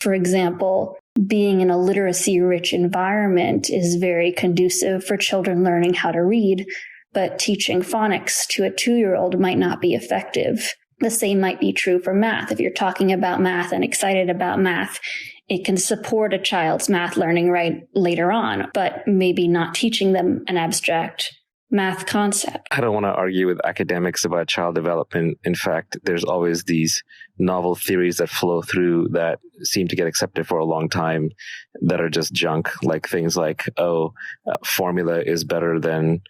For example, being in a literacy-rich environment is very conducive for children learning how to read, but teaching phonics to a 2-year-old might not be effective. The same might be true for math. If you're talking about math and excited about math, it can support a child's math learning right later on, but maybe not teaching them an abstract math concept. I don't want to argue with academics about child development. In fact, there's always these novel theories that flow through that seem to get accepted for a long time that are just junk, like things like, formula is better than,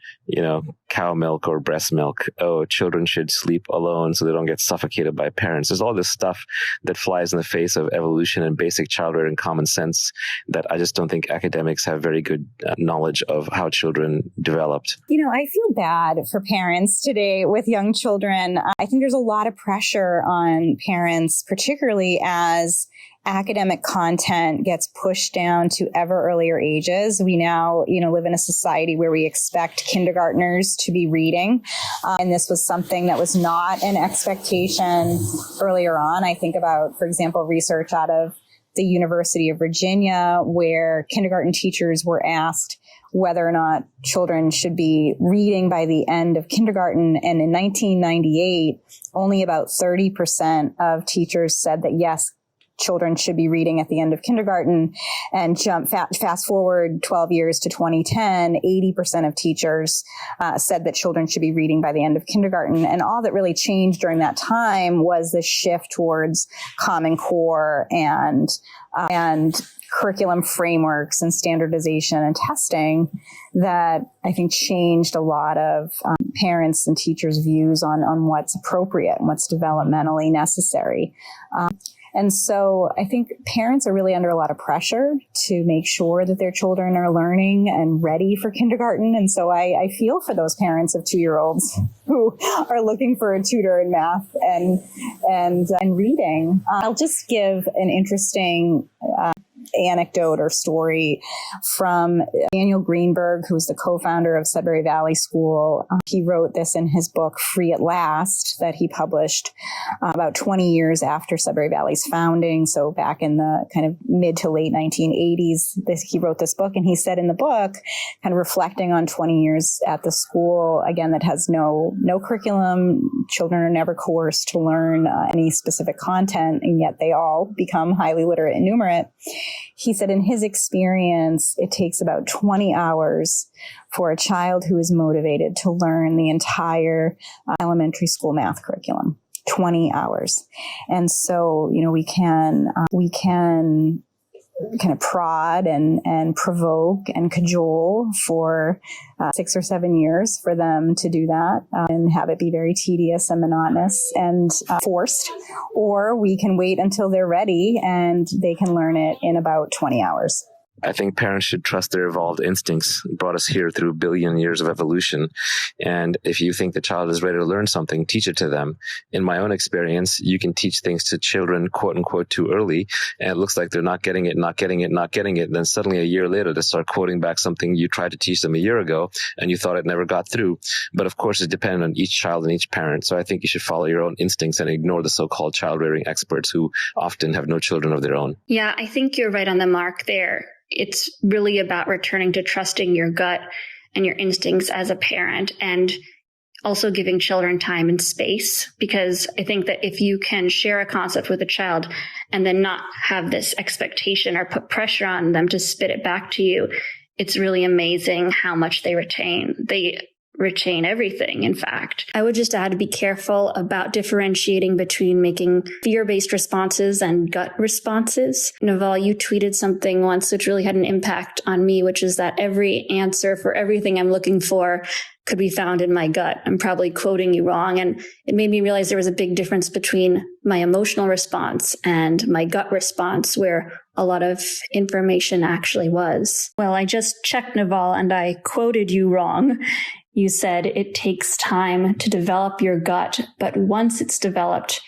cow milk or breast milk. Children should sleep alone so they don't get suffocated by parents. There's all this stuff that flies in the face of evolution and basic child rearing common sense that I just don't think academics have very good knowledge of how children developed. I feel bad for parents today with young children. I think there's a lot of pressure on parents, particularly as academic content gets pushed down to ever earlier ages. We now, live in a society where we expect kindergartners to be reading. And this was something that was not an expectation earlier on. I think about, for example, research out of the University of Virginia, where kindergarten teachers were asked whether or not children should be reading by the end of kindergarten. And in 1998, only about 30% of teachers said that yes, children should be reading at the end of kindergarten. And fast forward 12 years to 2010, 80% of teachers said that children should be reading by the end of kindergarten. And all that really changed during that time was the shift towards Common Core and curriculum frameworks and standardization and testing that I think changed a lot of parents' and teachers' views on what's appropriate and what's developmentally necessary. And so I think parents are really under a lot of pressure to make sure that their children are learning and ready for kindergarten. And so I feel for those parents of 2-year-olds who are looking for a tutor in math and reading. I'll just give an interesting anecdote or story from Daniel Greenberg, who's the co-founder of Sudbury Valley School. He wrote this in his book, Free at Last, that he published about 20 years after Sudbury Valley's founding. So back in the kind of mid to late 1980s, he wrote this book. And he said in the book, kind of reflecting on 20 years at the school, again, that has no curriculum. Children are never coerced to learn any specific content, and yet they all become highly literate and numerate. He said in his experience, it takes about 20 hours for a child who is motivated to learn the entire elementary school math curriculum. 20 hours. And so, we can kind of prod and provoke and cajole for 6 or 7 years for them to do that and have it be very tedious and monotonous and forced. Or we can wait until they're ready and they can learn it in about 20 hours. I think parents should trust their evolved instincts. It brought us here through a billion years of evolution. And if you think the child is ready to learn something, teach it to them. In my own experience, you can teach things to children, quote unquote, too early. And it looks like they're not getting it. Then suddenly a year later, they start quoting back something you tried to teach them a year ago and you thought it never got through. But of course, it's dependent on each child and each parent. So I think you should follow your own instincts and ignore the so-called child rearing experts who often have no children of their own. Yeah, I think you're right on the mark there. It's really about returning to trusting your gut and your instincts as a parent, and also giving children time and space. Because I think that if you can share a concept with a child and then not have this expectation or put pressure on them to spit it back to you, it's really amazing how much they retain. They retain everything, in fact. I would just add to be careful about differentiating between making fear-based responses and gut responses. Naval, you tweeted something once which really had an impact on me, which is that every answer for everything I'm looking for could be found in my gut. I'm probably quoting you wrong. And it made me realize there was a big difference between my emotional response and my gut response, where a lot of information actually was. Well, I just checked, Naval, and I quoted you wrong. You said it takes time to develop your gut, but once it's developed,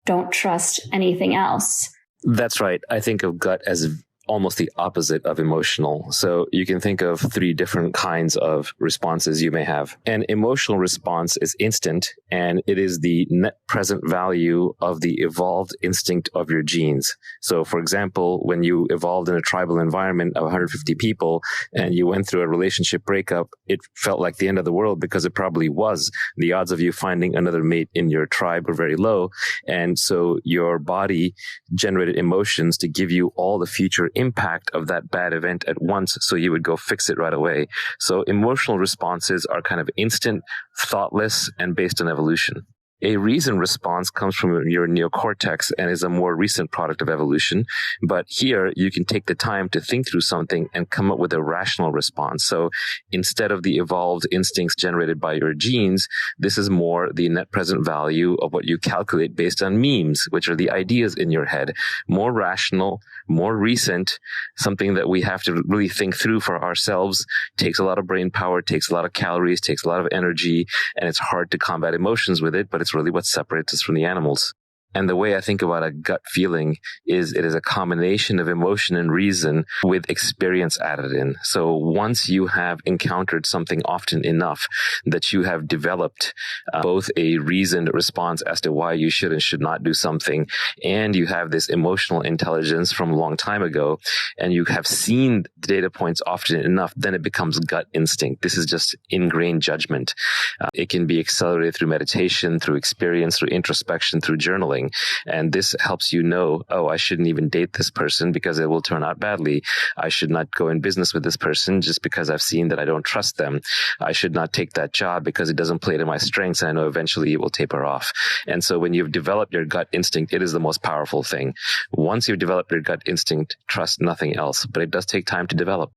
don't trust anything else. That's right. I think of gut as almost the opposite of emotional. So you can think of 3 different kinds of responses you may have. An emotional response is instant, and it is the net present value of the evolved instinct of your genes. So for example, when you evolved in a tribal environment of 150 people and you went through a relationship breakup, it felt like the end of the world because it probably was. The odds of you finding another mate in your tribe were very low. And so your body generated emotions to give you all the future impact of that bad event at once, so you would go fix it right away. So emotional responses are kind of instant, thoughtless, and based on evolution. A reason response comes from your neocortex and is a more recent product of evolution. But here you can take the time to think through something and come up with a rational response. So instead of the evolved instincts generated by your genes, this is more the net present value of what you calculate based on memes, which are the ideas in your head. More rational, more recent, something that we have to really think through for ourselves. Takes a lot of brain power, takes a lot of calories, takes a lot of energy, and it's hard to combat emotions with it, but it's really what separates us from the animals. And the way I think about a gut feeling is it is a combination of emotion and reason with experience added in. So once you have encountered something often enough that you have developed both a reasoned response as to why you should and should not do something, and you have this emotional intelligence from a long time ago, and you have seen the data points often enough, then it becomes gut instinct. This is just ingrained judgment. It can be accelerated through meditation, through experience, through introspection, through journaling. And this helps you know, oh, I shouldn't even date this person because it will turn out badly. I should not go in business with this person just because I've seen that I don't trust them. I should not take that job because it doesn't play to my strengths, and I know eventually it will taper off. And so when you've developed your gut instinct, it is the most powerful thing. Once you've developed your gut instinct, trust nothing else. But it does take time to develop.